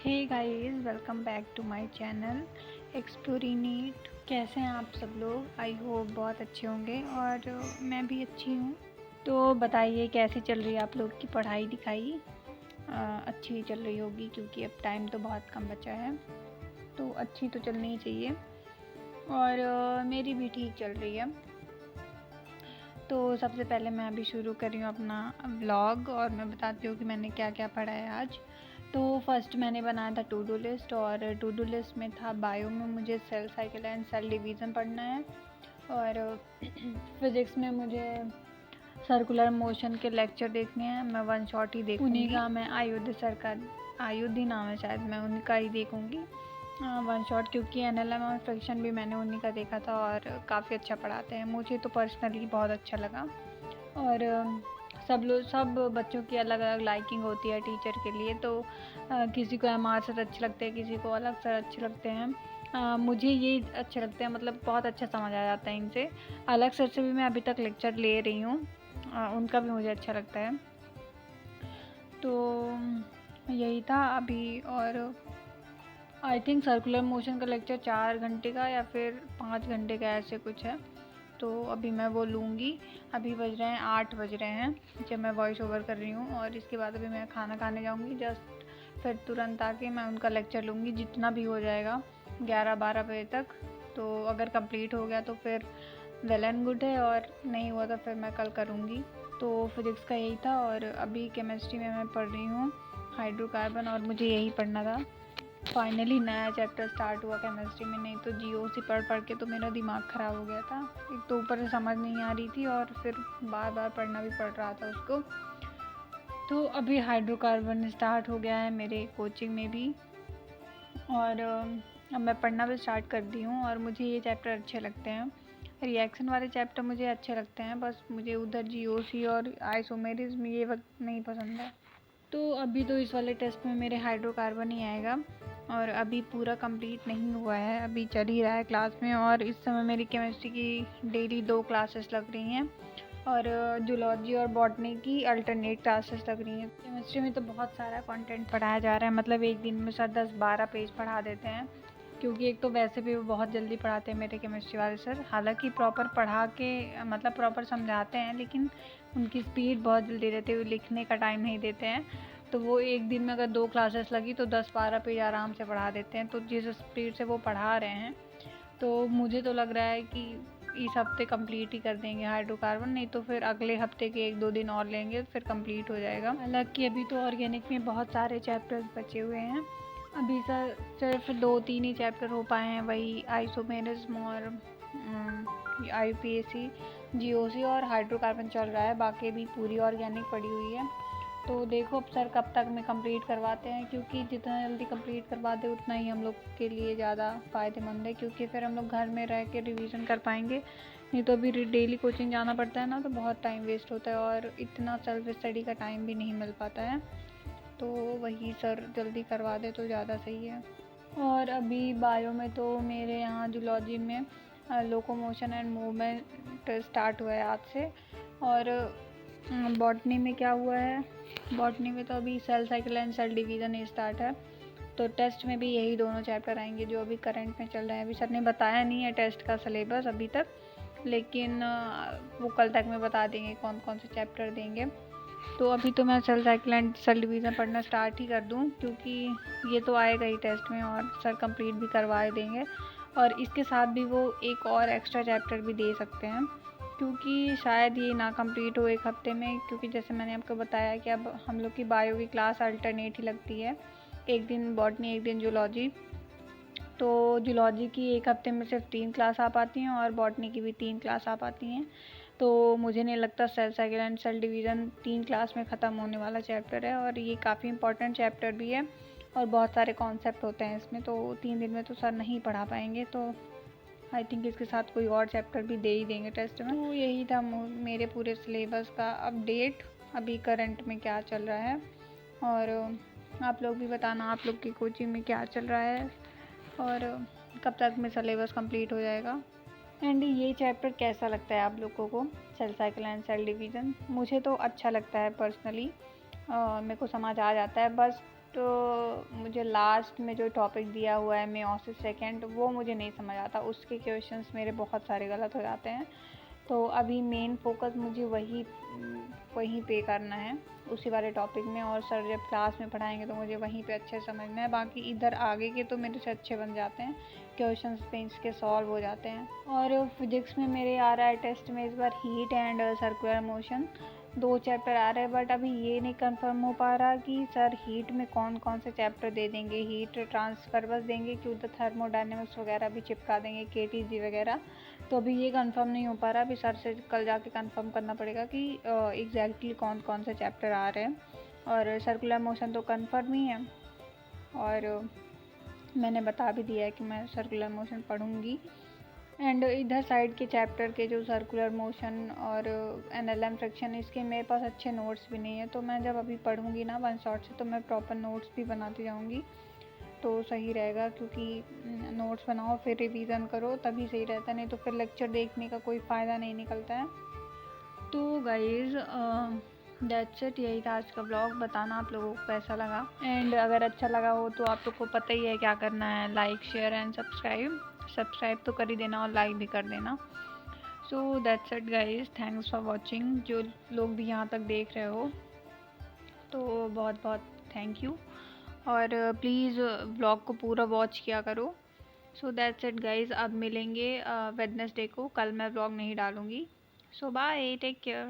Hey guys, welcome back to my channel exploring NEET. कैसे हैं आप सब लोग? आई होप बहुत अच्छे होंगे और मैं भी अच्छी हूँ। तो बताइए कैसी चल रही है आप लोग की पढ़ाई लिखाई? अच्छी चल रही होगी क्योंकि अब टाइम तो बहुत कम बचा है, तो अच्छी तो चलनी ही चाहिए। और मेरी भी ठीक चल रही है। तो सबसे पहले मैं अभी शुरू कर रही हूँ अपना व्लॉग और मैं बताती हूँ कि मैंने क्या क्या पढ़ा है आज। तो फर्स्ट मैंने बनाया था टू डू लिस्ट, और टू डू लिस्ट में था बायो में मुझे cell cycle and cell division पढ़ना है, और फिज़िक्स में मुझे सर्कुलर मोशन के लेक्चर देखने हैं। मैं वन शॉट ही देखूँगी, उन्हीं का मैं आयुध सर का, आयुधि नाम है शायद, मैं उनका ही देखूँगी वन शॉट, क्योंकि एनएलएम और फ्रिक्शन भी मैंने उन्हीं का देखा था और काफ़ी अच्छा पढ़ाते हैं। मुझे तो पर्सनली बहुत अच्छा लगा। और सब बच्चों की अलग अलग लाइकिंग होती है टीचर के लिए, तो किसी को एमआर सर अच्छे लगते हैं, किसी को अलग सर अच्छे लगते हैं। मुझे ये अच्छे लगते हैं, मतलब बहुत अच्छा समझ आ जाता है इनसे। अलग सर से भी मैं अभी तक लेक्चर ले रही हूँ, उनका भी मुझे अच्छा लगता है। तो यही था अभी। और आई थिंक सर्कुलर मोशन का लेक्चर 4 घंटे का या फिर 5 घंटे का ऐसे कुछ है, तो अभी मैं वो लूँगी। अभी बज रहे हैं 8 बज रहे हैं जब मैं वॉइस ओवर कर रही हूँ, और इसके बाद अभी मैं खाना खाने जाऊँगी जस्ट, फिर तुरंत आके मैं उनका लेक्चर लूँगी, जितना भी हो जाएगा 11-12 बजे तक। तो अगर कंप्लीट हो गया तो फिर वेल एंड गुड है, और नहीं हुआ तो फिर मैं कल करूँगी। तो फिज़िक्स का यही था। और अभी केमिस्ट्री में मैं पढ़ रही हूँ हाइड्रोकार्बन, और मुझे यही पढ़ना था। फाइनली नया चैप्टर स्टार्ट हुआ केमिस्ट्री में, नहीं तो जीओसी पढ़ पढ़ के तो मेरा दिमाग ख़राब हो गया था। एक तो ऊपर से समझ नहीं आ रही थी और फिर बार बार पढ़ना भी पड़ रहा था उसको। तो अभी हाइड्रोकार्बन स्टार्ट हो गया है मेरे कोचिंग में भी, और अब मैं पढ़ना भी स्टार्ट कर दी हूँ, और मुझे ये चैप्टर अच्छे लगते हैं। रिएक्शन वाले चैप्टर मुझे अच्छे लगते हैं, बस मुझे उधर जीओसी और आइसोमेरिज्म ये वक्त नहीं पसंद है। तो अभी तो इस वाले टेस्ट में मेरे हाइड्रोकार्बन ही आएगा, और अभी पूरा कंप्लीट नहीं हुआ है, अभी चल ही रहा है क्लास में। और इस समय मेरी केमिस्ट्री की डेली 2 क्लासेस लग रही हैं, और जूलॉजी और बॉटनी की अल्टरनेट क्लासेस लग रही हैं। केमिस्ट्री में तो बहुत सारा कंटेंट पढ़ाया जा रहा है, मतलब एक दिन में सर 10-12 पेज पढ़ा देते हैं, क्योंकि एक तो वैसे भी वो बहुत जल्दी पढ़ाते हैं मेरे केमिस्ट्री वाले सर। हालांकि प्रॉपर पढ़ा के मतलब प्रॉपर समझाते हैं, लेकिन उनकी स्पीड बहुत जल्दी रहती है, लिखने का टाइम नहीं देते हैं। तो वो एक दिन में अगर 2 क्लासेस लगी तो 10-12 पेज आराम से पढ़ा देते हैं। तो जिस स्पीड से वो पढ़ा रहे हैं, तो मुझे तो लग रहा है कि इस हफ्ते कंप्लीट ही कर देंगे हाइड्रोकार्बन, नहीं तो फिर अगले हफ्ते के 1-2 दिन और लेंगे फिर कंप्लीट हो जाएगा। हालांकि अभी तो ऑर्गेनिक में बहुत सारे चैप्टर्स बचे हुए हैं। अभी सर सिर्फ 2-3 ही चैप्टर हो पाए हैं, वही आइसोमेरिज्म और IUPAC, जीओसी और हाइड्रोकार्बन चल रहा है। बाकी भी पूरी ऑर्गेनिक पड़ी हुई है। तो देखो अब सर कब तक में कंप्लीट करवाते हैं, क्योंकि जितना जल्दी कंप्लीट करवा दे उतना ही हम लोग के लिए ज़्यादा फ़ायदेमंद है, क्योंकि फिर हम लोग घर में रह के रिवीजन कर पाएंगे। नहीं तो अभी डेली कोचिंग जाना पड़ता है ना, तो बहुत टाइम वेस्ट होता है और इतना सेल्फ स्टडी का टाइम भी नहीं मिल पाता है। तो वही सर जल्दी करवा दे तो ज़्यादा सही है। और अभी बायो में तो मेरे यहाँ जूलॉजी में लोकोमोशन एंड मूवमेंट स्टार्ट हुआ है आज से। और बॉटनी में क्या हुआ है, बॉटनी में तो अभी cell cycle and cell division ही स्टार्ट है। तो टेस्ट में भी यही दोनों चैप्टर आएंगे जो अभी करंट में चल रहे हैं। अभी सर ने बताया नहीं है टेस्ट का सिलेबस अभी तक, लेकिन वो कल तक में बता देंगे कौन कौन से चैप्टर देंगे। तो अभी तो मैं cell cycle and cell division पढ़ना स्टार्ट ही कर दूँ, क्योंकि ये तो आएगा ही टेस्ट में और सर कंप्लीट भी करवा देंगे। और इसके साथ भी वो एक और एक्स्ट्रा चैप्टर भी दे सकते हैं, क्योंकि शायद ये ना कंप्लीट हो एक हफ्ते में, क्योंकि जैसे मैंने आपको बताया कि अब हम लोग की बायो की क्लास अल्टरनेट ही लगती है, एक दिन बॉटनी एक दिन जूलॉजी। तो जूलॉजी की एक हफ्ते में सिर्फ 3 क्लास आ पाती हैं और बॉटनी की भी 3 क्लास आ पाती हैं। तो मुझे नहीं लगता cell cycle and cell division 3 class में ख़त्म होने वाला चैप्टर है, और ये काफ़ी इंपॉर्टेंट चैप्टर भी है और बहुत सारे कॉन्सेप्ट होते हैं इसमें, तो 3 दिन में तो सर नहीं पढ़ा पाएंगे। तो आई थिंक इसके साथ कोई और चैप्टर भी दे ही देंगे टेस्ट में। तो यही था मेरे पूरे सिलेबस का अपडेट, अभी करंट में क्या चल रहा है। और आप लोग भी बताना आप लोग की कोचिंग में क्या चल रहा है और कब तक में सिलेबस कंप्लीट हो जाएगा। एंड ये चैप्टर कैसा लगता है आप लोगों को, cell cycle and cell division? मुझे तो अच्छा लगता है पर्सनली, मेरे को समझ आ जाता है। बस तो मुझे लास्ट में जो टॉपिक दिया हुआ है मेयोसिस सेकेंड, वो मुझे नहीं समझ आता, उसके क्वेश्चंस मेरे बहुत सारे गलत हो जाते हैं। तो अभी मेन फोकस मुझे वहीं पे करना है, उसी वाले टॉपिक में। और सर जब क्लास में पढ़ाएंगे तो मुझे वहीं पे अच्छे समझना है। बाकी इधर आगे के तो मेरे से अच्छे बन जाते हैं, क्वेश्चंस पे इसके सॉल्व हो जाते हैं। और फिजिक्स में मेरे आ रहा है टेस्ट में इस बार heat and circular motion, 2 chapter आ रहे हैं। बट अभी ये नहीं कंफर्म हो पा रहा कि सर हीट में कौन कौन से चैप्टर दे देंगे। हीट ट्रांसफर बस देंगे कि उधर थर्मोडायनेमिक्स वगैरह भी चिपका देंगे, केटीजी वगैरह। तो अभी ये कंफर्म नहीं हो पा रहा, अभी सर से कल जाके कंफर्म करना पड़ेगा कि एग्जैक्टली कौन कौन से चैप्टर आ रहे हैं। और सर्कुलर मोशन तो कंफर्म ही है, और मैंने बता भी दिया है कि मैं सर्कुलर मोशन पढ़ूँगी। एंड इधर साइड के चैप्टर के जो सर्कुलर मोशन और एनएलएम फ्रिक्शन, इसके मेरे पास अच्छे नोट्स भी नहीं है। तो मैं जब अभी पढ़ूँगी ना वन शॉट से, तो मैं प्रॉपर नोट्स भी बनाती जाऊँगी, तो सही रहेगा। क्योंकि नोट्स बनाओ फिर रिवीजन करो, तभी सही रहता है, नहीं तो फिर लेक्चर देखने का कोई फ़ायदा नहीं निकलता है। तो गाइज़ दैट्स इट, यही था आज का ब्लॉग। बताना आप लोगों को कैसा लगा, एंड अगर अच्छा लगा हो तो आप लोग को पता ही है क्या करना है, लाइक शेयर एंड सब्सक्राइब तो कर ही देना, और लाइक भी कर देना। So that's it guys, thanks for watching. जो लोग भी यहाँ तक देख रहे हो तो बहुत बहुत थैंक यू, और प्लीज़ ब्लॉग को पूरा वॉच किया करो। सो दैट्स इट गाइज़, अब मिलेंगे वेडनेसडे को, कल मैं ब्लॉग नहीं डालूँगी। सो बाय, टेक केयर।